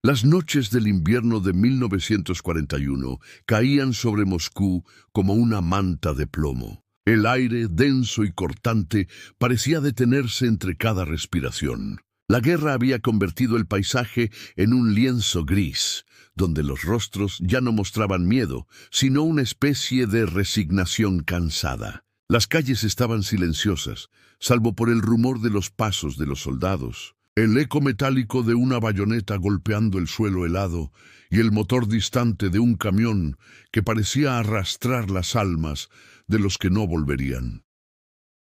Las noches del invierno de 1941 caían sobre Moscú como una manta de plomo. El aire, denso y cortante, parecía detenerse entre cada respiración. La guerra había convertido el paisaje en un lienzo gris, donde los rostros ya no mostraban miedo, sino una especie de resignación cansada. Las calles estaban silenciosas, salvo por el rumor de los pasos de los soldados, el eco metálico de una bayoneta golpeando el suelo helado y el motor distante de un camión que parecía arrastrar las almas de los que no volverían.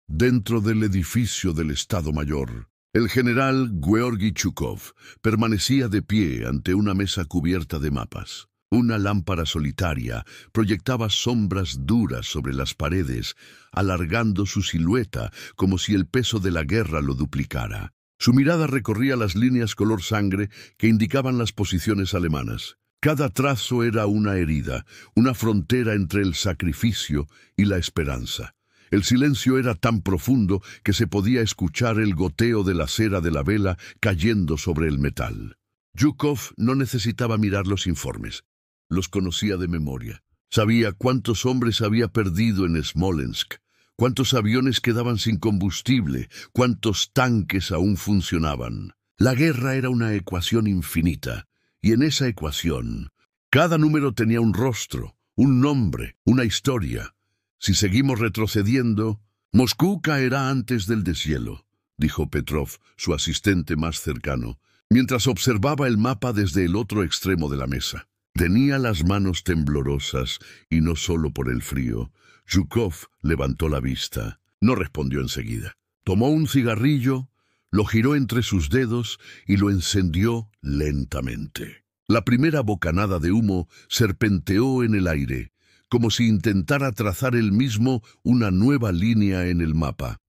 Dentro del edificio del Estado Mayor, el general Georgi Chukov permanecía de pie ante una mesa cubierta de mapas. Una lámpara solitaria proyectaba sombras duras sobre las paredes, alargando su silueta como si el peso de la guerra lo duplicara. Su mirada recorría las líneas color sangre que indicaban las posiciones alemanas. Cada trazo era una herida, una frontera entre el sacrificio y la esperanza. El silencio era tan profundo que se podía escuchar el goteo de la cera de la vela cayendo sobre el metal. Zhukov no necesitaba mirar los informes. Los conocía de memoria. Sabía cuántos hombres había perdido en Smolensk, cuántos aviones quedaban sin combustible, cuántos tanques aún funcionaban. La guerra era una ecuación infinita, y en esa ecuación, cada número tenía un rostro, un nombre, una historia. Si seguimos retrocediendo, Moscú caerá antes del deshielo, dijo Petrov, su asistente más cercano, mientras observaba el mapa desde el otro extremo de la mesa. Tenía las manos temblorosas, y no solo por el frío. Zhukov levantó la vista. No respondió enseguida. Tomó un cigarrillo, lo giró entre sus dedos y lo encendió lentamente. La primera bocanada de humo serpenteó en el aire, como si intentara trazar él mismo una nueva línea en el mapa.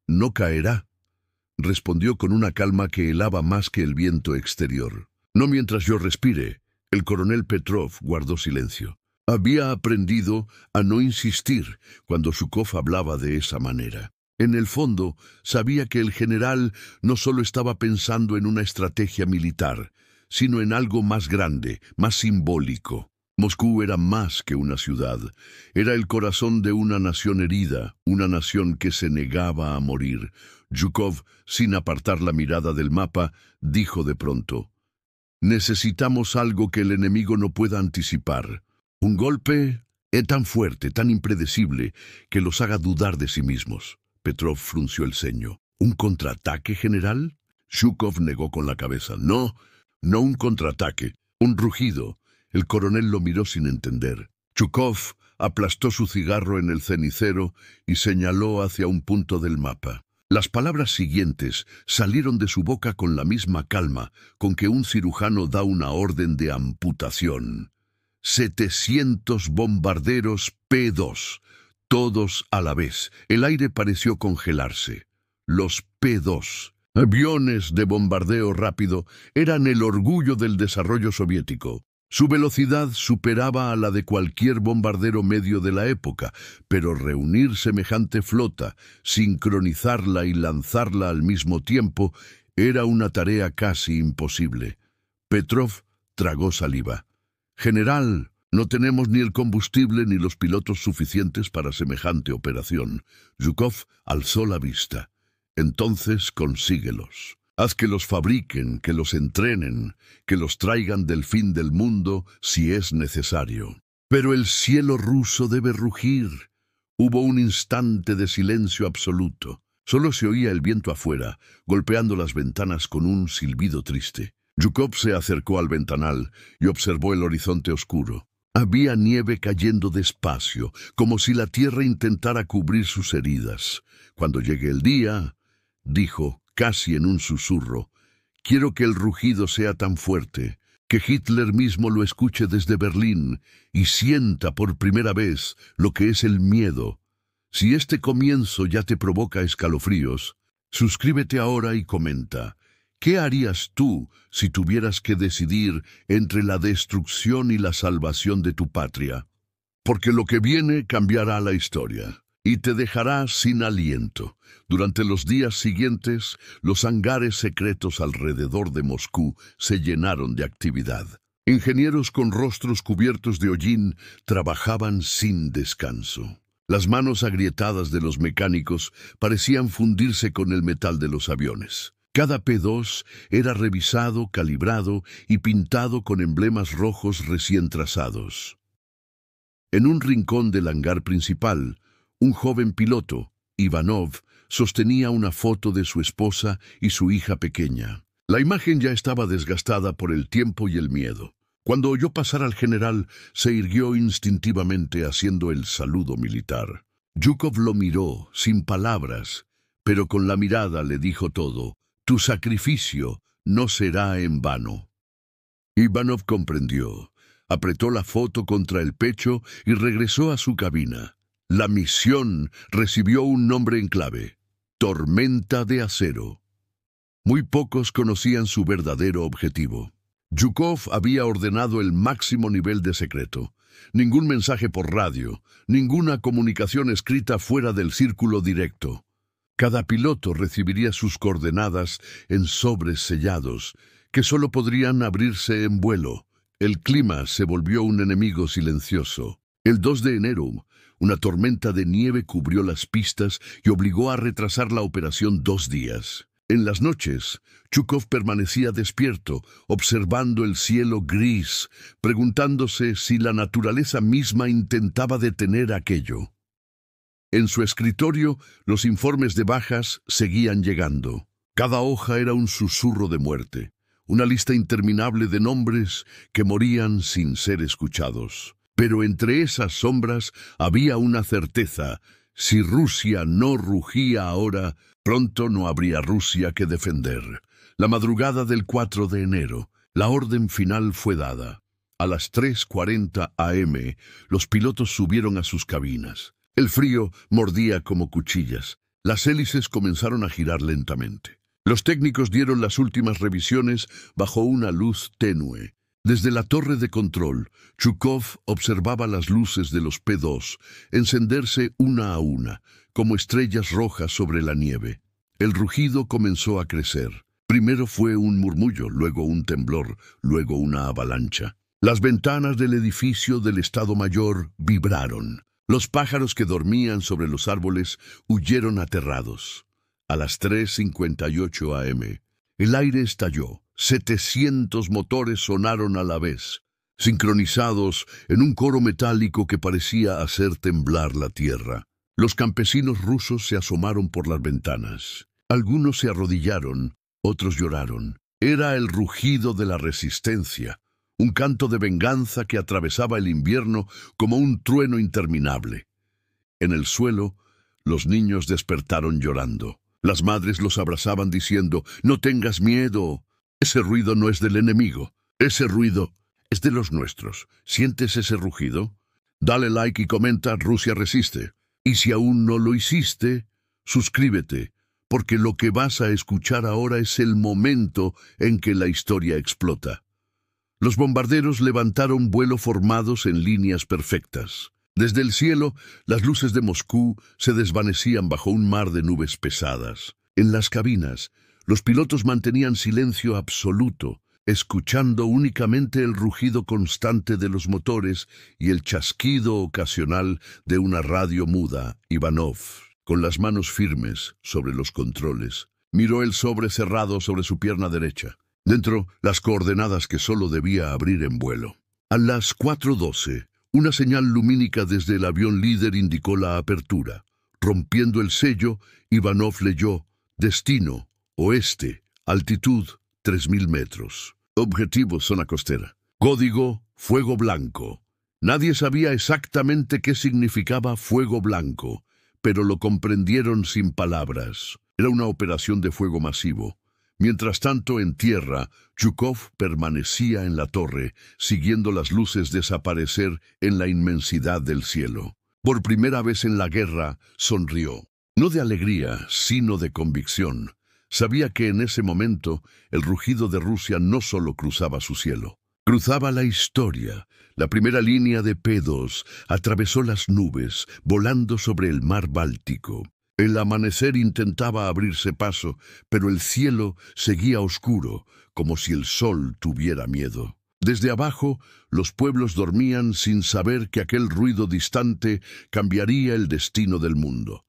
«No caerá», respondió con una calma que helaba más que el viento exterior. «No mientras yo respire». El coronel Petrov guardó silencio. Había aprendido a no insistir cuando Zhukov hablaba de esa manera. En el fondo, sabía que el general no solo estaba pensando en una estrategia militar, sino en algo más grande, más simbólico. Moscú era más que una ciudad. Era el corazón de una nación herida, una nación que se negaba a morir. Zhukov, sin apartar la mirada del mapa, dijo de pronto: «Necesitamos algo que el enemigo no pueda anticipar. Un golpe es tan fuerte, tan impredecible, que los haga dudar de sí mismos». Petrov frunció el ceño. «¿Un contraataque, general?» Zhukov negó con la cabeza. No un contraataque, un rugido». El coronel lo miró sin entender. Zhukov aplastó su cigarro en el cenicero y señaló hacia un punto del mapa. Las palabras siguientes salieron de su boca con la misma calma con que un cirujano da una orden de amputación. 700 bombarderos P-2, todos a la vez. El aire pareció congelarse. Los P-2, aviones de bombardeo rápido, eran el orgullo del desarrollo soviético. Su velocidad superaba a la de cualquier bombardero medio de la época, pero reunir semejante flota, sincronizarla y lanzarla al mismo tiempo, era una tarea casi imposible. Petrov tragó saliva. «General, no tenemos ni el combustible ni los pilotos suficientes para semejante operación». Zhukov alzó la vista. «Entonces consíguelos. Haz que los fabriquen, que los entrenen, que los traigan del fin del mundo si es necesario». «Pero el cielo ruso debe rugir». Hubo un instante de silencio absoluto. Solo se oía el viento afuera, golpeando las ventanas con un silbido triste. Zhukov se acercó al ventanal y observó el horizonte oscuro. Había nieve cayendo despacio, como si la tierra intentara cubrir sus heridas. «Cuando llegue el día», dijo, casi en un susurro, «quiero que el rugido sea tan fuerte, que Hitler mismo lo escuche desde Berlín y sienta por primera vez lo que es el miedo. Si este comienzo ya te provoca escalofríos, suscríbete ahora y comenta. ¿Qué harías tú si tuvieras que decidir entre la destrucción y la salvación de tu patria? Porque lo que viene cambiará la historia». y te dejará sin aliento. Durante los días siguientes, los hangares secretos alrededor de Moscú se llenaron de actividad. Ingenieros con rostros cubiertos de hollín trabajaban sin descanso. Las manos agrietadas de los mecánicos parecían fundirse con el metal de los aviones. Cada P-2 era revisado, calibrado y pintado con emblemas rojos recién trazados. En un rincón del hangar principal, un joven piloto, Ivanov, sostenía una foto de su esposa y su hija pequeña. La imagen ya estaba desgastada por el tiempo y el miedo. Cuando oyó pasar al general, se irguió instintivamente haciendo el saludo militar. Yukov lo miró, sin palabras, pero con la mirada le dijo todo: «Tu sacrificio no será en vano». Ivanov comprendió, apretó la foto contra el pecho y regresó a su cabina. La misión recibió un nombre en clave: Tormenta de Acero. Muy pocos conocían su verdadero objetivo. Yukov había ordenado el máximo nivel de secreto. Ningún mensaje por radio, ninguna comunicación escrita fuera del círculo directo. Cada piloto recibiría sus coordenadas en sobres sellados, que solo podrían abrirse en vuelo. El clima se volvió un enemigo silencioso. El 2 de enero, una tormenta de nieve cubrió las pistas y obligó a retrasar la operación 2 días. En las noches, Yukov permanecía despierto, observando el cielo gris, preguntándose si la naturaleza misma intentaba detener aquello. En su escritorio, los informes de bajas seguían llegando. Cada hoja era un susurro de muerte, una lista interminable de nombres que morían sin ser escuchados. Pero entre esas sombras había una certeza: si Rusia no rugía ahora, pronto no habría Rusia que defender. La madrugada del 4 de enero, la orden final fue dada. A las 3:40 am, los pilotos subieron a sus cabinas. El frío mordía como cuchillas. Las hélices comenzaron a girar lentamente. Los técnicos dieron las últimas revisiones bajo una luz tenue. Desde la torre de control, Yukov observaba las luces de los P-2 encenderse una a una, como estrellas rojas sobre la nieve. El rugido comenzó a crecer. Primero fue un murmullo, luego un temblor, luego una avalancha. Las ventanas del edificio del Estado Mayor vibraron. Los pájaros que dormían sobre los árboles huyeron aterrados. A las 3:58 am, el aire estalló. 700 motores sonaron a la vez, sincronizados en un coro metálico que parecía hacer temblar la tierra. Los campesinos rusos se asomaron por las ventanas. Algunos se arrodillaron, otros lloraron. Era el rugido de la resistencia, un canto de venganza que atravesaba el invierno como un trueno interminable. En el suelo, los niños despertaron llorando. Las madres los abrazaban diciendo: «No tengas miedo. Ese ruido no es del enemigo. Ese ruido es de los nuestros. ¿Sientes ese rugido? Dale like y comenta: Rusia resiste. Y si aún no lo hiciste, suscríbete, porque lo que vas a escuchar ahora es el momento en que la historia explota». Los bombarderos levantaron vuelo formados en líneas perfectas. Desde el cielo, las luces de Moscú se desvanecían bajo un mar de nubes pesadas. En las cabinas, los pilotos mantenían silencio absoluto, escuchando únicamente el rugido constante de los motores y el chasquido ocasional de una radio muda. Ivanov, con las manos firmes sobre los controles, miró el sobre cerrado sobre su pierna derecha. Dentro, las coordenadas que solo debía abrir en vuelo. A las 4:12, una señal lumínica desde el avión líder indicó la apertura. Rompiendo el sello, Ivanov leyó: «Destino, oeste, altitud, 3000 metros. Objetivo, zona costera. Código, fuego blanco». Nadie sabía exactamente qué significaba fuego blanco, pero lo comprendieron sin palabras. Era una operación de fuego masivo. Mientras tanto, en tierra, Yukov permanecía en la torre, siguiendo las luces desaparecer en la inmensidad del cielo. Por primera vez en la guerra, sonrió. No de alegría, sino de convicción. Sabía que en ese momento, el rugido de Rusia no solo cruzaba su cielo. Cruzaba la historia. La primera línea de P2 atravesó las nubes, volando sobre el mar Báltico. El amanecer intentaba abrirse paso, pero el cielo seguía oscuro, como si el sol tuviera miedo. Desde abajo, los pueblos dormían sin saber que aquel ruido distante cambiaría el destino del mundo.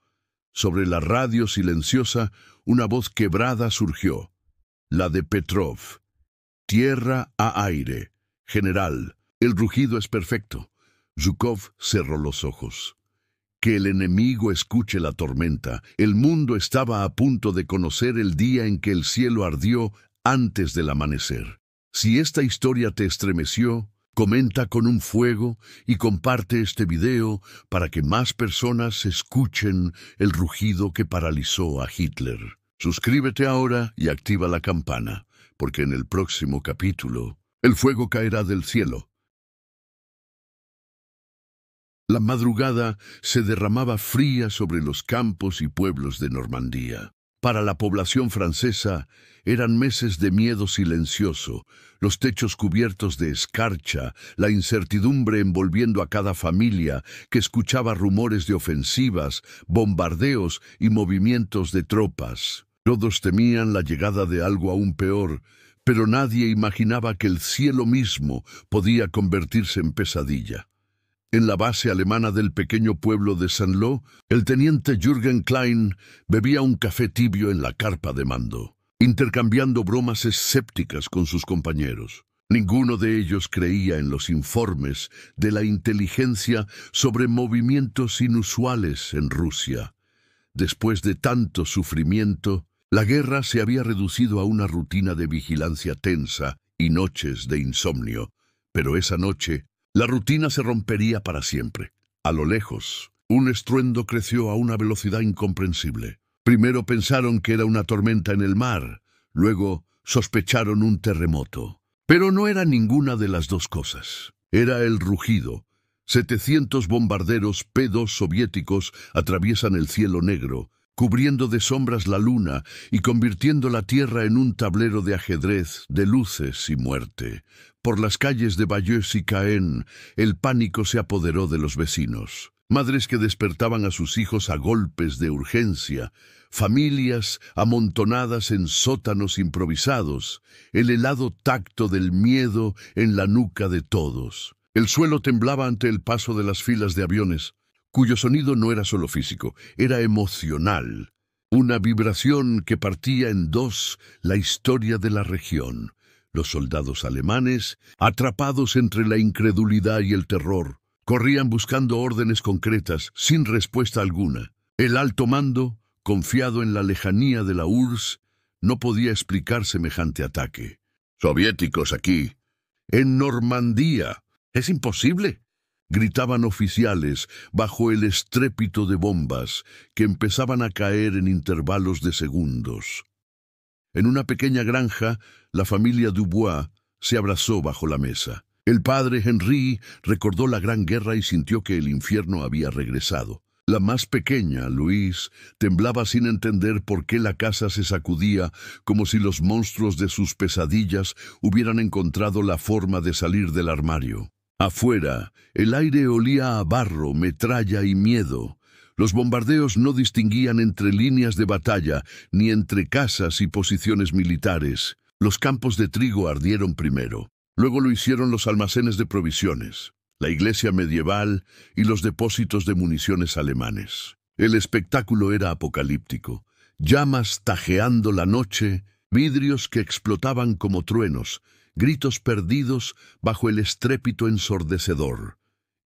Sobre la radio silenciosa, una voz quebrada surgió, la de Petrov. Tierra a aire. General, el rugido es perfecto. Zhukov cerró los ojos. Que el enemigo escuche la tormenta. El mundo estaba a punto de conocer el día en que el cielo ardió antes del amanecer. Si esta historia te estremeció, comenta con un fuego y comparte este video para que más personas escuchen el rugido que paralizó a Hitler. Suscríbete ahora y activa la campana, porque en el próximo capítulo, el fuego caerá del cielo. La madrugada se derramaba fría sobre los campos y pueblos de Normandía. Para la población francesa eran meses de miedo silencioso, los techos cubiertos de escarcha, la incertidumbre envolviendo a cada familia que escuchaba rumores de ofensivas, bombardeos y movimientos de tropas. Todos temían la llegada de algo aún peor, pero nadie imaginaba que el cielo mismo podía convertirse en pesadilla. En la base alemana del pequeño pueblo de Saint-Lô, el teniente Jürgen Klein bebía un café tibio en la carpa de mando, intercambiando bromas escépticas con sus compañeros. Ninguno de ellos creía en los informes de la inteligencia sobre movimientos inusuales en Rusia. Después de tanto sufrimiento, la guerra se había reducido a una rutina de vigilancia tensa y noches de insomnio, pero esa noche la rutina se rompería para siempre. A lo lejos, un estruendo creció a una velocidad incomprensible. Primero pensaron que era una tormenta en el mar, luego sospecharon un terremoto. Pero no era ninguna de las dos cosas. Era el rugido. 700 bombarderos P2 soviéticos atraviesan el cielo negro, cubriendo de sombras la luna y convirtiendo la tierra en un tablero de ajedrez de luces y muerte. Por las calles de Bayeux y Caen, el pánico se apoderó de los vecinos. Madres que despertaban a sus hijos a golpes de urgencia, familias amontonadas en sótanos improvisados, el helado tacto del miedo en la nuca de todos. El suelo temblaba ante el paso de las filas de aviones, cuyo sonido no era solo físico, era emocional. Una vibración que partía en dos la historia de la región. Los soldados alemanes, atrapados entre la incredulidad y el terror, corrían buscando órdenes concretas, sin respuesta alguna. El alto mando, confiado en la lejanía de la URSS, no podía explicar semejante ataque. «Soviéticos aquí, en Normandía. ¡Es imposible!», gritaban oficiales bajo el estrépito de bombas que empezaban a caer en intervalos de segundos. En una pequeña granja, la familia Dubois se abrazó bajo la mesa. El padre Henri recordó la Gran Guerra y sintió que el infierno había regresado. La más pequeña, Louise, temblaba sin entender por qué la casa se sacudía, como si los monstruos de sus pesadillas hubieran encontrado la forma de salir del armario. Afuera, el aire olía a barro, metralla y miedo. Los bombardeos no distinguían entre líneas de batalla, ni entre casas y posiciones militares. Los campos de trigo ardieron primero. Luego lo hicieron los almacenes de provisiones, la iglesia medieval y los depósitos de municiones alemanes. El espectáculo era apocalíptico. Llamas tajeando la noche, vidrios que explotaban como truenos, gritos perdidos bajo el estrépito ensordecedor.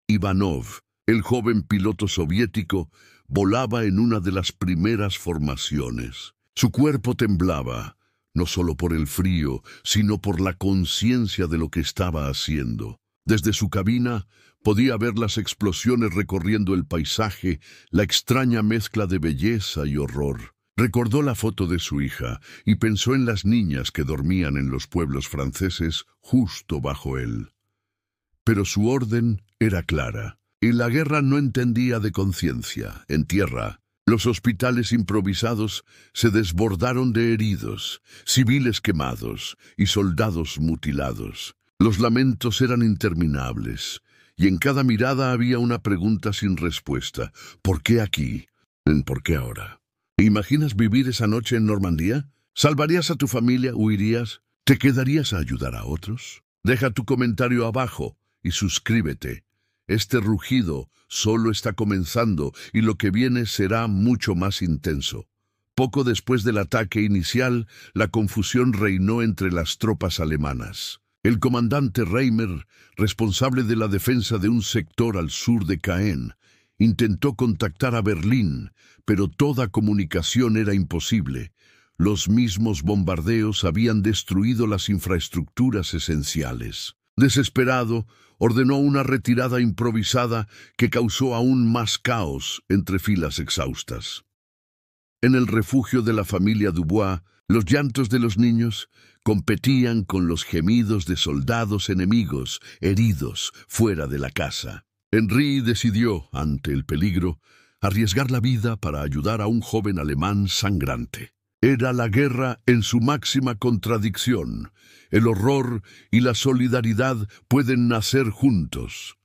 Ivanov, el joven piloto soviético, volaba en una de las primeras formaciones. Su cuerpo temblaba, no solo por el frío, sino por la conciencia de lo que estaba haciendo. Desde su cabina podía ver las explosiones recorriendo el paisaje, la extraña mezcla de belleza y horror. Recordó la foto de su hija y pensó en las niñas que dormían en los pueblos franceses justo bajo él. Pero su orden era clara, y la guerra no entendía de conciencia. En tierra, los hospitales improvisados se desbordaron de heridos, civiles quemados y soldados mutilados. Los lamentos eran interminables, y en cada mirada había una pregunta sin respuesta. ¿Por qué aquí? ¿Por qué ahora? ¿Imaginas vivir esa noche en Normandía? ¿Salvarías a tu familia? ¿Huirías? ¿Te quedarías a ayudar a otros? Deja tu comentario abajo y suscríbete. Este rugido solo está comenzando y lo que viene será mucho más intenso. Poco después del ataque inicial, la confusión reinó entre las tropas alemanas. El comandante Reimer, responsable de la defensa de un sector al sur de Caen, intentó contactar a Berlín, pero toda comunicación era imposible. Los mismos bombardeos habían destruido las infraestructuras esenciales. Desesperado, ordenó una retirada improvisada que causó aún más caos entre filas exhaustas. En el refugio de la familia Dubois, los llantos de los niños competían con los gemidos de soldados enemigos heridos fuera de la casa. Henri decidió, ante el peligro, arriesgar la vida para ayudar a un joven alemán sangrante. Era la guerra en su máxima contradicción. El horror y la solidaridad pueden nacer juntos.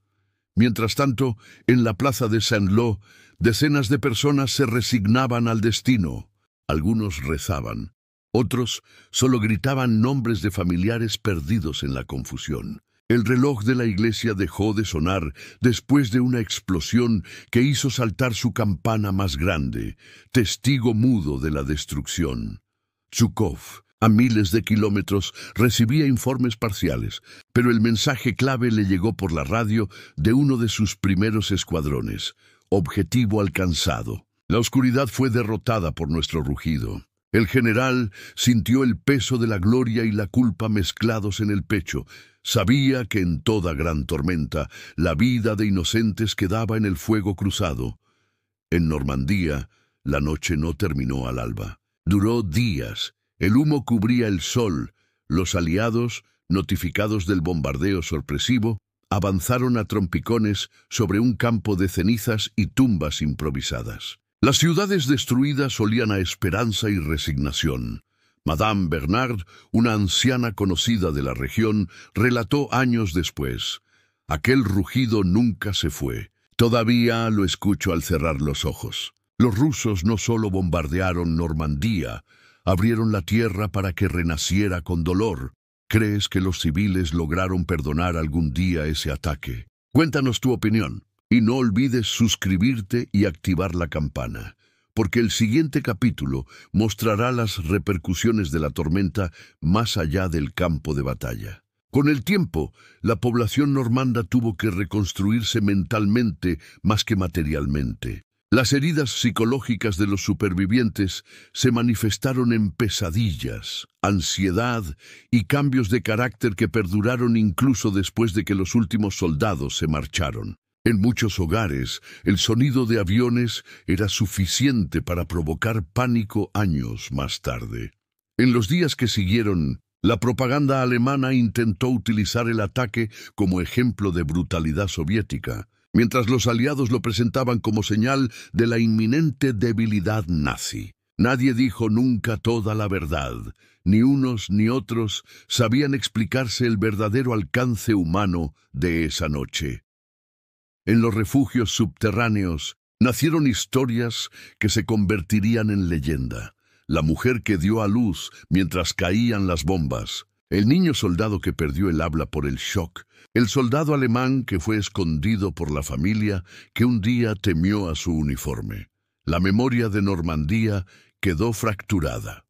Mientras tanto, en la plaza de Saint-Lô, decenas de personas se resignaban al destino. Algunos rezaban, otros solo gritaban nombres de familiares perdidos en la confusión. El reloj de la iglesia dejó de sonar después de una explosión que hizo saltar su campana más grande, testigo mudo de la destrucción. Zhukov, a miles de kilómetros, recibía informes parciales, pero el mensaje clave le llegó por la radio de uno de sus primeros escuadrones. Objetivo alcanzado. La oscuridad fue derrotada por nuestro rugido. El general sintió el peso de la gloria y la culpa mezclados en el pecho. Sabía que en toda gran tormenta la vida de inocentes quedaba en el fuego cruzado. En Normandía, la noche no terminó al alba. Duró días. El humo cubría el sol. Los aliados, notificados del bombardeo sorpresivo, avanzaron a trompicones sobre un campo de cenizas y tumbas improvisadas. Las ciudades destruidas olían a esperanza y resignación. Madame Bernard, una anciana conocida de la región, relató años después: aquel rugido nunca se fue. Todavía lo escucho al cerrar los ojos. Los rusos no solo bombardearon Normandía, abrieron la tierra para que renaciera con dolor. ¿Crees que los civiles lograron perdonar algún día ese ataque? Cuéntanos tu opinión. Y no olvides suscribirte y activar la campana, porque el siguiente capítulo mostrará las repercusiones de la tormenta más allá del campo de batalla. Con el tiempo, la población normanda tuvo que reconstruirse mentalmente más que materialmente. Las heridas psicológicas de los supervivientes se manifestaron en pesadillas, ansiedad y cambios de carácter que perduraron incluso después de que los últimos soldados se marcharon. En muchos hogares, el sonido de aviones era suficiente para provocar pánico años más tarde. En los días que siguieron, la propaganda alemana intentó utilizar el ataque como ejemplo de brutalidad soviética, mientras los aliados lo presentaban como señal de la inminente debilidad nazi. Nadie dijo nunca toda la verdad. Ni unos ni otros sabían explicarse el verdadero alcance humano de esa noche. En los refugios subterráneos nacieron historias que se convertirían en leyenda. La mujer que dio a luz mientras caían las bombas, el niño soldado que perdió el habla por el shock, el soldado alemán que fue escondido por la familia que un día temió a su uniforme. La memoria de Normandía quedó fracturada.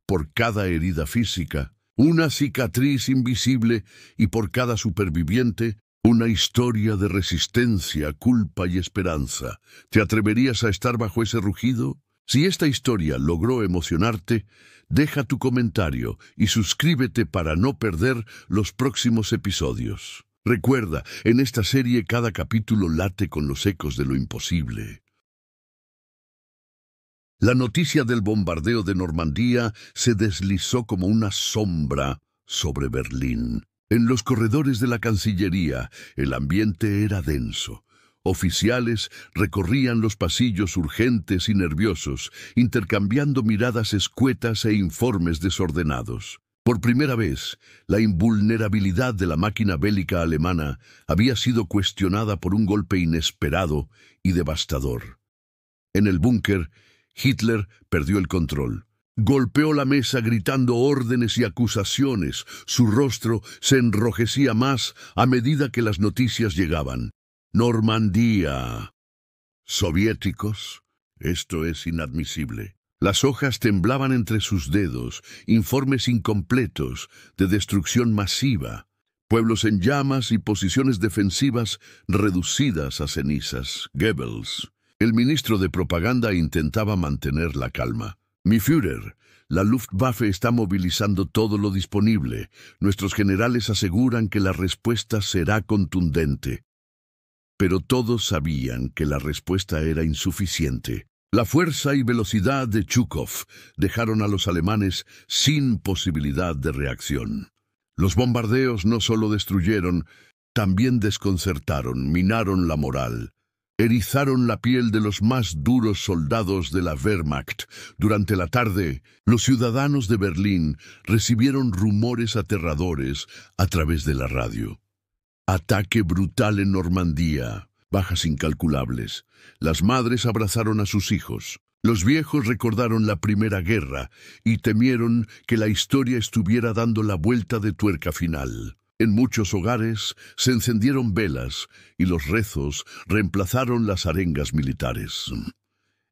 Por cada herida física, una cicatriz invisible, y por cada superviviente, una historia de resistencia, culpa y esperanza. ¿Te atreverías a estar bajo ese rugido? Si esta historia logró emocionarte, deja tu comentario y suscríbete para no perder los próximos episodios. Recuerda, en esta serie cada capítulo late con los ecos de lo imposible. La noticia del bombardeo de Normandía se deslizó como una sombra sobre Berlín. En los corredores de la Cancillería, el ambiente era denso. Oficiales recorrían los pasillos urgentes y nerviosos, intercambiando miradas escuetas e informes desordenados. Por primera vez, la invulnerabilidad de la máquina bélica alemana había sido cuestionada por un golpe inesperado y devastador. En el búnker, Hitler perdió el control. Golpeó la mesa gritando órdenes y acusaciones. Su rostro se enrojecía más a medida que las noticias llegaban. Normandía. Soviéticos. Esto es inadmisible. Las hojas temblaban entre sus dedos, informes incompletos, de destrucción masiva, pueblos en llamas y posiciones defensivas reducidas a cenizas. Goebbels, el ministro de propaganda, intentaba mantener la calma. Mi Führer, la Luftwaffe está movilizando todo lo disponible. Nuestros generales aseguran que la respuesta será contundente. Pero todos sabían que la respuesta era insuficiente. La fuerza y velocidad de Zhukov dejaron a los alemanes sin posibilidad de reacción. Los bombardeos no solo destruyeron, también desconcertaron, minaron la moral, erizaron la piel de los más duros soldados de la Wehrmacht. Durante la tarde, los ciudadanos de Berlín recibieron rumores aterradores a través de la radio. Ataque brutal en Normandía. Bajas incalculables. Las madres abrazaron a sus hijos. Los viejos recordaron la Primera Guerra y temieron que la historia estuviera dando la vuelta de tuerca final. En muchos hogares se encendieron velas y los rezos reemplazaron las arengas militares.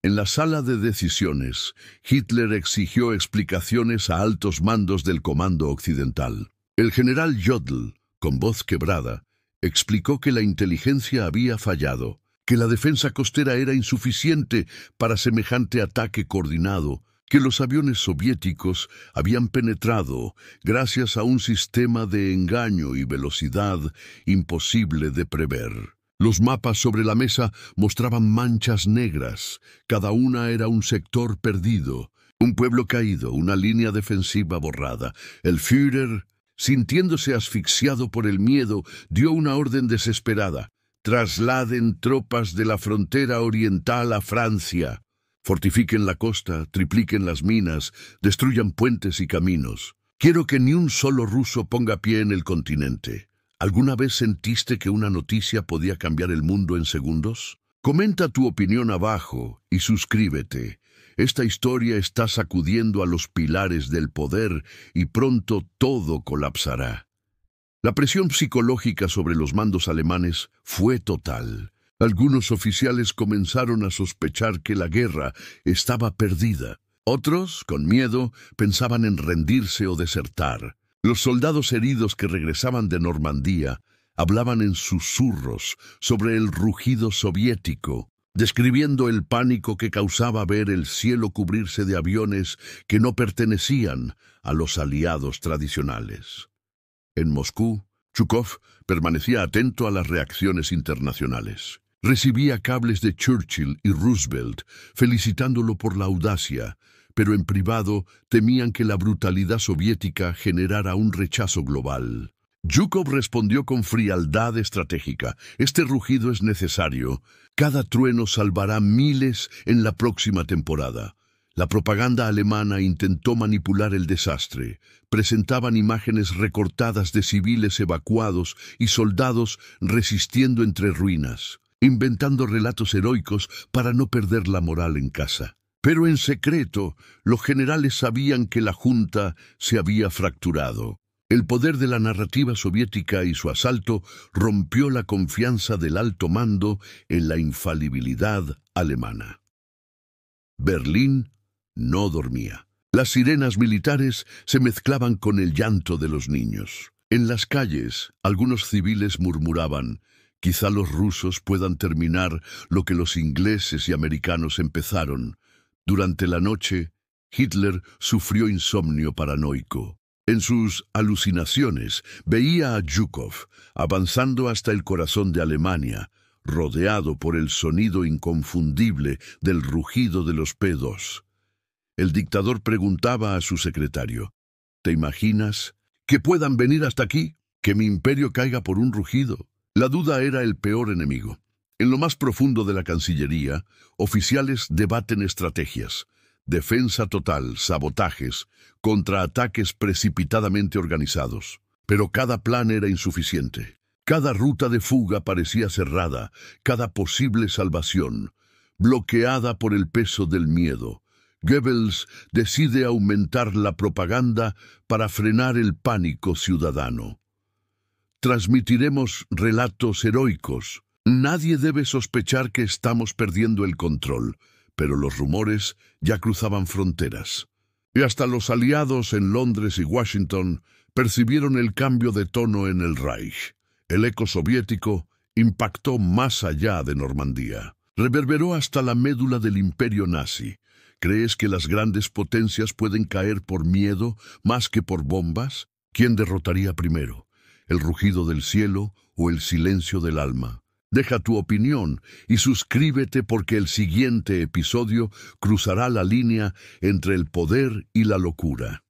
En la sala de decisiones, Hitler exigió explicaciones a altos mandos del Comando Occidental. El general Jodl, con voz quebrada, explicó que la inteligencia había fallado, que la defensa costera era insuficiente para semejante ataque coordinado, que los aviones soviéticos habían penetrado gracias a un sistema de engaño y velocidad imposible de prever. Los mapas sobre la mesa mostraban manchas negras, cada una era un sector perdido, un pueblo caído, una línea defensiva borrada. El Führer, sintiéndose asfixiado por el miedo, dio una orden desesperada. Trasladen tropas de la frontera oriental a Francia. Fortifiquen la costa, tripliquen las minas, destruyan puentes y caminos. Quiero que ni un solo ruso ponga pie en el continente. ¿Alguna vez sentiste que una noticia podía cambiar el mundo en segundos? Comenta tu opinión abajo y suscríbete. Esta historia está sacudiendo a los pilares del poder y pronto todo colapsará. La presión psicológica sobre los mandos alemanes fue total. Algunos oficiales comenzaron a sospechar que la guerra estaba perdida. Otros, con miedo, pensaban en rendirse o desertar. Los soldados heridos que regresaban de Normandía hablaban en susurros sobre el rugido soviético, describiendo el pánico que causaba ver el cielo cubrirse de aviones que no pertenecían a los aliados tradicionales. En Moscú, Zhukov permanecía atento a las reacciones internacionales. Recibía cables de Churchill y Roosevelt felicitándolo por la audacia, pero en privado temían que la brutalidad soviética generara un rechazo global. Zhukov respondió con frialdad estratégica. Este rugido es necesario. Cada trueno salvará miles en la próxima temporada. La propaganda alemana intentó manipular el desastre. Presentaban imágenes recortadas de civiles evacuados y soldados resistiendo entre ruinas, inventando relatos heroicos para no perder la moral en casa. Pero en secreto, los generales sabían que la Junta se había fracturado. El poder de la narrativa soviética y su asalto rompió la confianza del alto mando en la infalibilidad alemana. Berlín no dormía. Las sirenas militares se mezclaban con el llanto de los niños. En las calles, algunos civiles murmuraban: quizá los rusos puedan terminar lo que los ingleses y americanos empezaron. Durante la noche, Hitler sufrió insomnio paranoico. En sus alucinaciones veía a Zhukov avanzando hasta el corazón de Alemania, rodeado por el sonido inconfundible del rugido de los P-2. El dictador preguntaba a su secretario: ¿te imaginas que puedan venir hasta aquí? ¿Que mi imperio caiga por un rugido? La duda era el peor enemigo. En lo más profundo de la Cancillería, oficiales debaten estrategias. Defensa total, sabotajes, contraataques precipitadamente organizados. Pero cada plan era insuficiente. Cada ruta de fuga parecía cerrada, cada posible salvación bloqueada por el peso del miedo. Goebbels decide aumentar la propaganda para frenar el pánico ciudadano. Transmitiremos relatos heroicos. Nadie debe sospechar que estamos perdiendo el control, pero los rumores ya cruzaban fronteras. Y hasta los aliados en Londres y Washington percibieron el cambio de tono en el Reich. El eco soviético impactó más allá de Normandía. Reverberó hasta la médula del imperio nazi. ¿Crees que las grandes potencias pueden caer por miedo más que por bombas? ¿Quién derrotaría primero? ¿El rugido del cielo o el silencio del alma? Deja tu opinión y suscríbete porque el siguiente episodio cruzará la línea entre el poder y la locura.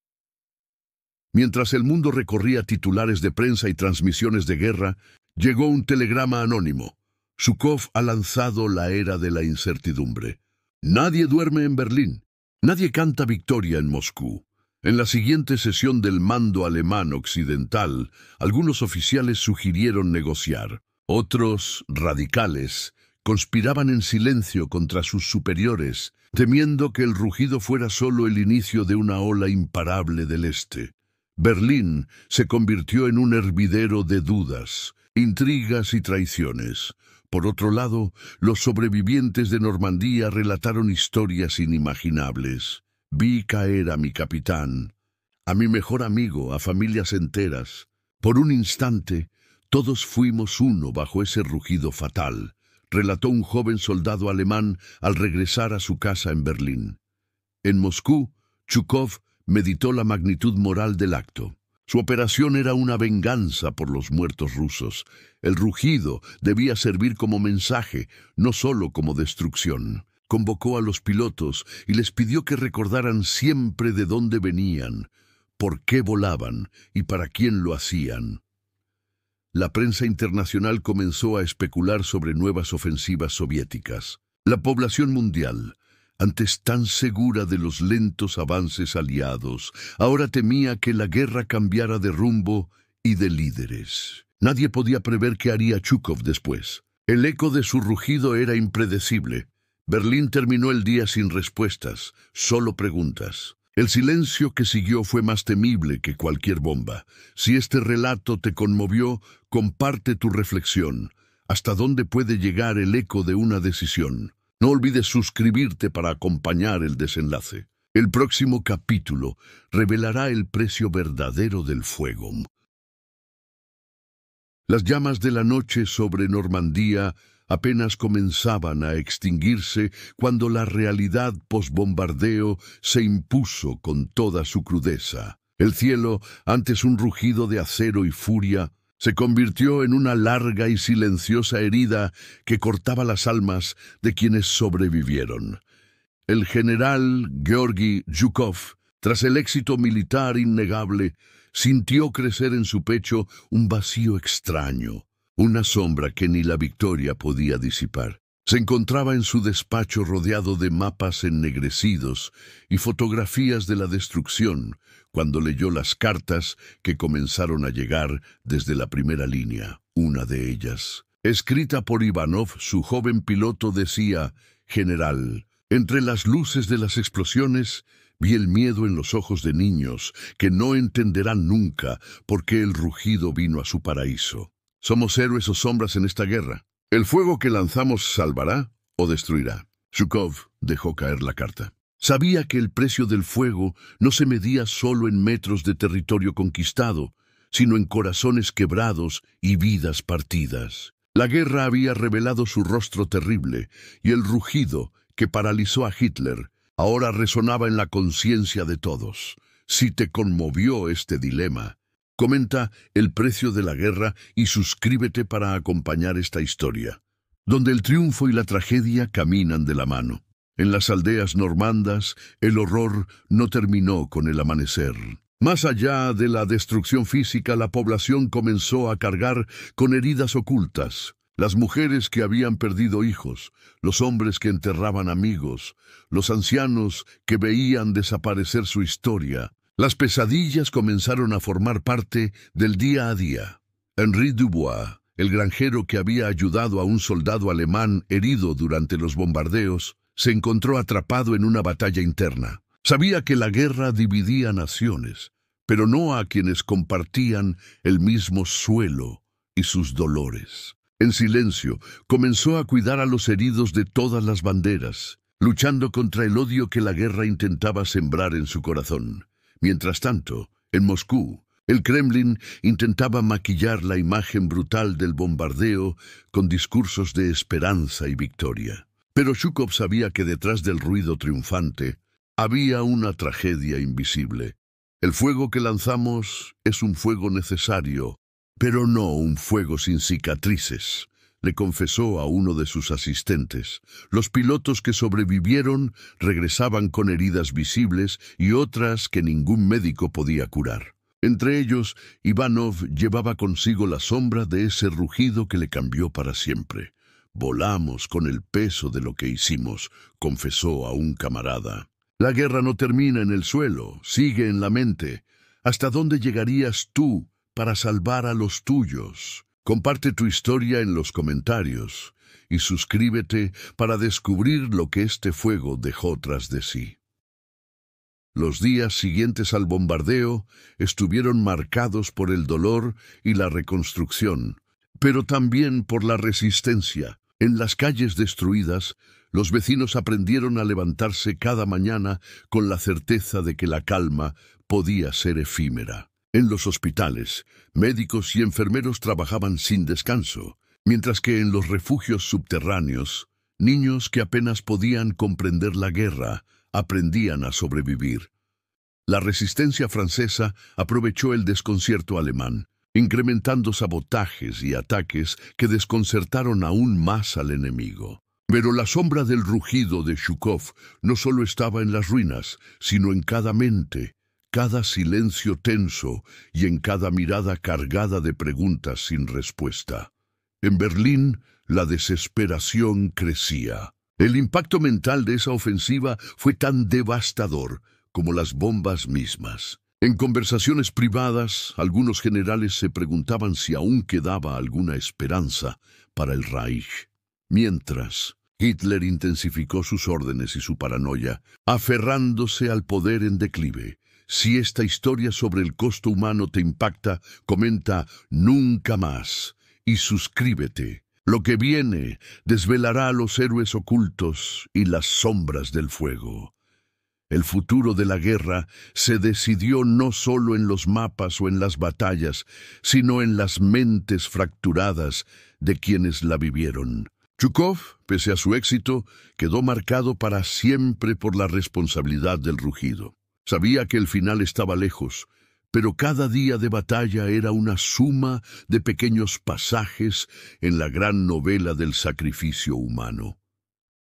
Mientras el mundo recorría titulares de prensa y transmisiones de guerra, llegó un telegrama anónimo. Zhukov ha lanzado la era de la incertidumbre. Nadie duerme en Berlín. Nadie canta victoria en Moscú. En la siguiente sesión del mando alemán occidental, algunos oficiales sugirieron negociar. Otros, radicales, conspiraban en silencio contra sus superiores, temiendo que el rugido fuera solo el inicio de una ola imparable del este. Berlín se convirtió en un hervidero de dudas, intrigas y traiciones. Por otro lado, los sobrevivientes de Normandía relataron historias inimaginables. Vi caer a mi capitán, a mi mejor amigo, a familias enteras. Por un instante, todos fuimos uno bajo ese rugido fatal, relató un joven soldado alemán al regresar a su casa en Berlín. En Moscú, Zhukov meditó la magnitud moral del acto. Su operación era una venganza por los muertos rusos. El rugido debía servir como mensaje, no solo como destrucción. Convocó a los pilotos y les pidió que recordaran siempre de dónde venían, por qué volaban y para quién lo hacían. La prensa internacional comenzó a especular sobre nuevas ofensivas soviéticas. La población mundial, antes tan segura de los lentos avances aliados, ahora temía que la guerra cambiara de rumbo y de líderes. Nadie podía prever qué haría Zhukov después. El eco de su rugido era impredecible. Berlín terminó el día sin respuestas, solo preguntas. El silencio que siguió fue más temible que cualquier bomba. Si este relato te conmovió, comparte tu reflexión. ¿Hasta dónde puede llegar el eco de una decisión? No olvides suscribirte para acompañar el desenlace. El próximo capítulo revelará el precio verdadero del fuego. Las llamas de la noche sobre Normandía apenas comenzaban a extinguirse cuando la realidad posbombardeo se impuso con toda su crudeza. El cielo, antes un rugido de acero y furia, se convirtió en una larga y silenciosa herida que cortaba las almas de quienes sobrevivieron. El general Georgy Zhukov, tras el éxito militar innegable, sintió crecer en su pecho un vacío extraño, una sombra que ni la victoria podía disipar. Se encontraba en su despacho rodeado de mapas ennegrecidos y fotografías de la destrucción cuando leyó las cartas que comenzaron a llegar desde la primera línea. Una de ellas, escrita por Ivanov, su joven piloto, decía: «General, entre las luces de las explosiones vi el miedo en los ojos de niños que no entenderán nunca por qué el rugido vino a su paraíso. Somos héroes o sombras en esta guerra. El fuego que lanzamos salvará o destruirá». Zhukov dejó caer la carta. Sabía que el precio del fuego no se medía solo en metros de territorio conquistado, sino en corazones quebrados y vidas partidas. La guerra había revelado su rostro terrible, y el rugido que paralizó a Hitler ahora resonaba en la conciencia de todos. Si te conmovió este dilema, comenta el precio de la guerra y suscríbete para acompañar esta historia, donde el triunfo y la tragedia caminan de la mano. En las aldeas normandas, el horror no terminó con el amanecer. Más allá de la destrucción física, la población comenzó a cargar con heridas ocultas. Las mujeres que habían perdido hijos, los hombres que enterraban amigos, los ancianos que veían desaparecer su historia. Las pesadillas comenzaron a formar parte del día a día. Henri Dubois, el granjero que había ayudado a un soldado alemán herido durante los bombardeos, se encontró atrapado en una batalla interna. Sabía que la guerra dividía naciones, pero no a quienes compartían el mismo suelo y sus dolores. En silencio, comenzó a cuidar a los heridos de todas las banderas, luchando contra el odio que la guerra intentaba sembrar en su corazón. Mientras tanto, en Moscú, el Kremlin intentaba maquillar la imagen brutal del bombardeo con discursos de esperanza y victoria. Pero Zhukov sabía que detrás del ruido triunfante había una tragedia invisible. El fuego que lanzamos es un fuego necesario, pero no un fuego sin cicatrices, le confesó a uno de sus asistentes. Los pilotos que sobrevivieron regresaban con heridas visibles y otras que ningún médico podía curar. Entre ellos, Ivanov llevaba consigo la sombra de ese rugido que le cambió para siempre. «Volamos con el peso de lo que hicimos», confesó a un camarada. «La guerra no termina en el suelo, sigue en la mente. ¿Hasta dónde llegarías tú para salvar a los tuyos?» Comparte tu historia en los comentarios y suscríbete para descubrir lo que este fuego dejó tras de sí. Los días siguientes al bombardeo estuvieron marcados por el dolor y la reconstrucción, pero también por la resistencia. En las calles destruidas, los vecinos aprendieron a levantarse cada mañana con la certeza de que la calma podía ser efímera. En los hospitales, médicos y enfermeros trabajaban sin descanso, mientras que en los refugios subterráneos, niños que apenas podían comprender la guerra aprendían a sobrevivir. La resistencia francesa aprovechó el desconcierto alemán, incrementando sabotajes y ataques que desconcertaron aún más al enemigo. Pero la sombra del rugido de Zhukov no solo estaba en las ruinas, sino en cada mente, cada silencio tenso y en cada mirada cargada de preguntas sin respuesta. En Berlín, la desesperación crecía. El impacto mental de esa ofensiva fue tan devastador como las bombas mismas. En conversaciones privadas, algunos generales se preguntaban si aún quedaba alguna esperanza para el Reich. Mientras, Hitler intensificó sus órdenes y su paranoia, aferrándose al poder en declive. Si esta historia sobre el costo humano te impacta, comenta «Nunca más» y suscríbete. Lo que viene desvelará a los héroes ocultos y las sombras del fuego. El futuro de la guerra se decidió no solo en los mapas o en las batallas, sino en las mentes fracturadas de quienes la vivieron. Zhukov, pese a su éxito, quedó marcado para siempre por la responsabilidad del rugido. Sabía que el final estaba lejos, pero cada día de batalla era una suma de pequeños pasajes en la gran novela del sacrificio humano.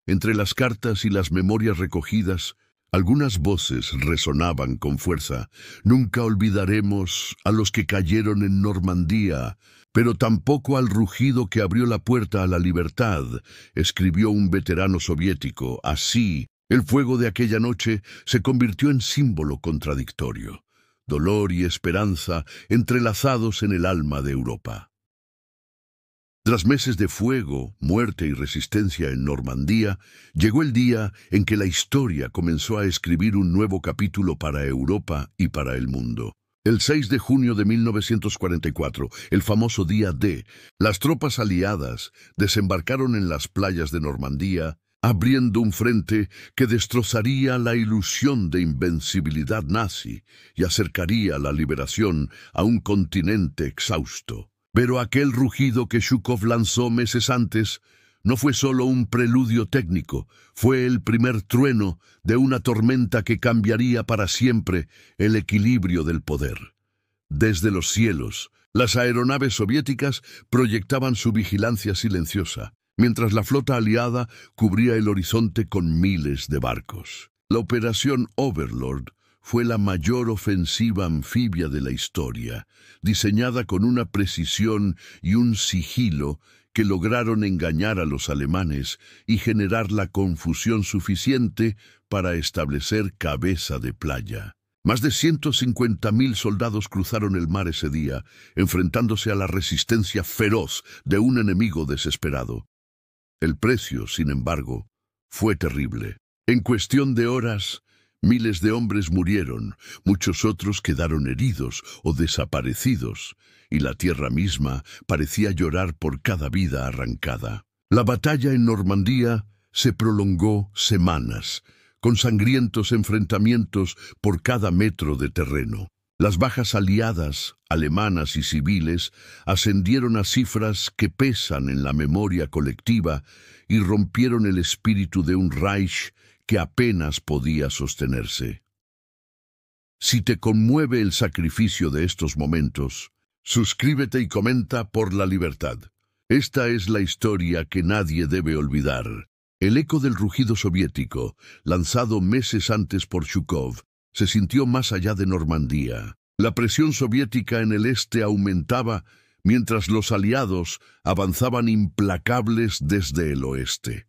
Entre las cartas y las memorias recogidas, algunas voces resonaban con fuerza. «Nunca olvidaremos a los que cayeron en Normandía, pero tampoco al rugido que abrió la puerta a la libertad», escribió un veterano soviético. Así, el fuego de aquella noche se convirtió en símbolo contradictorio. Dolor y esperanza entrelazados en el alma de Europa. Tras meses de fuego, muerte y resistencia en Normandía, llegó el día en que la historia comenzó a escribir un nuevo capítulo para Europa y para el mundo. El 6 de junio de 1944, el famoso día D, las tropas aliadas desembarcaron en las playas de Normandía, abriendo un frente que destrozaría la ilusión de invencibilidad nazi y acercaría la liberación a un continente exhausto. Pero aquel rugido que Zhukov lanzó meses antes no fue solo un preludio técnico, fue el primer trueno de una tormenta que cambiaría para siempre el equilibrio del poder. Desde los cielos, las aeronaves soviéticas proyectaban su vigilancia silenciosa, mientras la flota aliada cubría el horizonte con miles de barcos. La operación Overlord fue la mayor ofensiva anfibia de la historia, diseñada con una precisión y un sigilo que lograron engañar a los alemanes y generar la confusión suficiente para establecer cabeza de playa. Más de 150.000 soldados cruzaron el mar ese día, enfrentándose a la resistencia feroz de un enemigo desesperado. El precio, sin embargo, fue terrible. En cuestión de horas, miles de hombres murieron, muchos otros quedaron heridos o desaparecidos, y la tierra misma parecía llorar por cada vida arrancada. La batalla en Normandía se prolongó semanas, con sangrientos enfrentamientos por cada metro de terreno. Las bajas aliadas, alemanas y civiles, ascendieron a cifras que pesan en la memoria colectiva y rompieron el espíritu de un Reich que apenas podía sostenerse. Si te conmueve el sacrificio de estos momentos, suscríbete y comenta por la libertad. Esta es la historia que nadie debe olvidar. El eco del rugido soviético, lanzado meses antes por Zhukov, se sintió más allá de Normandía. La presión soviética en el este aumentaba mientras los aliados avanzaban implacables desde el oeste.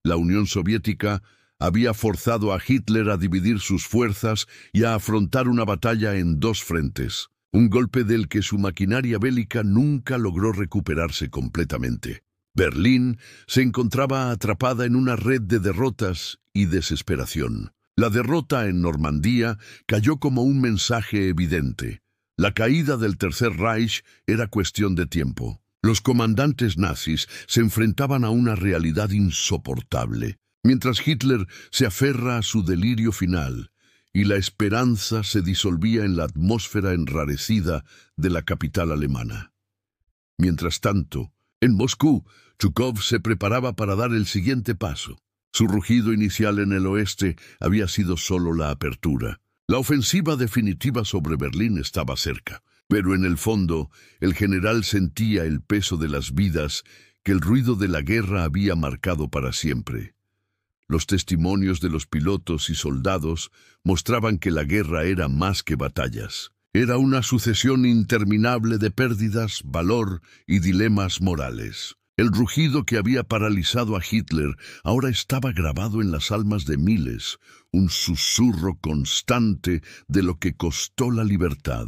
La Unión Soviética había forzado a Hitler a dividir sus fuerzas y a afrontar una batalla en dos frentes, un golpe del que su maquinaria bélica nunca logró recuperarse completamente. Berlín se encontraba atrapada en una red de derrotas y desesperación. La derrota en Normandía cayó como un mensaje evidente. La caída del Tercer Reich era cuestión de tiempo. Los comandantes nazis se enfrentaban a una realidad insoportable, mientras Hitler se aferra a su delirio final y la esperanza se disolvía en la atmósfera enrarecida de la capital alemana. Mientras tanto, en Moscú, Zhukov se preparaba para dar el siguiente paso. Su rugido inicial en el oeste había sido solo la apertura. La ofensiva definitiva sobre Berlín estaba cerca, pero en el fondo el general sentía el peso de las vidas que el ruido de la guerra había marcado para siempre. Los testimonios de los pilotos y soldados mostraban que la guerra era más que batallas. Era una sucesión interminable de pérdidas, valor y dilemas morales. El rugido que había paralizado a Hitler ahora estaba grabado en las almas de miles, un susurro constante de lo que costó la libertad.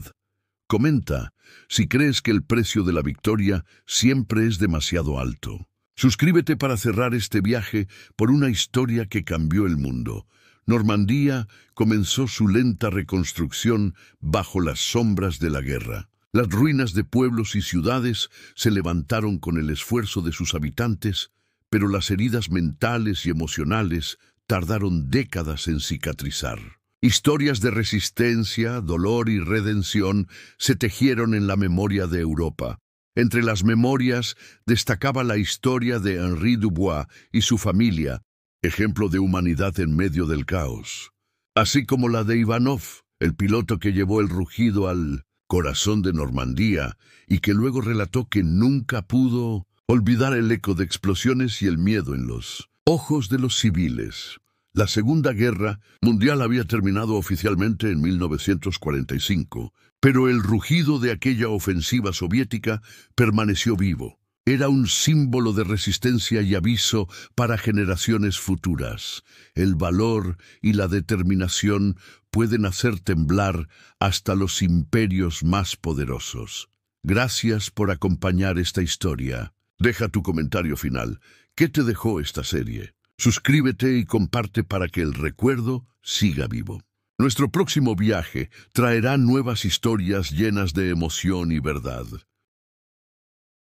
Comenta si crees que el precio de la victoria siempre es demasiado alto. Suscríbete para cerrar este viaje por una historia que cambió el mundo. Normandía comenzó su lenta reconstrucción bajo las sombras de la guerra. Las ruinas de pueblos y ciudades se levantaron con el esfuerzo de sus habitantes, pero las heridas mentales y emocionales tardaron décadas en cicatrizar. Historias de resistencia, dolor y redención se tejieron en la memoria de Europa. Entre las memorias destacaba la historia de Henri Dubois y su familia, ejemplo de humanidad en medio del caos, así como la de Ivanov, el piloto que llevó el rugido al corazón de Normandía y que luego relató que nunca pudo olvidar el eco de explosiones y el miedo en los ojos de los civiles. La Segunda Guerra Mundial había terminado oficialmente en 1945, pero el rugido de aquella ofensiva soviética permaneció vivo. Era un símbolo de resistencia y aviso para generaciones futuras. El valor y la determinación pueden hacer temblar hasta los imperios más poderosos. Gracias por acompañar esta historia. Deja tu comentario final. ¿Qué te dejó esta serie? Suscríbete y comparte para que el recuerdo siga vivo. Nuestro próximo viaje traerá nuevas historias llenas de emoción y verdad.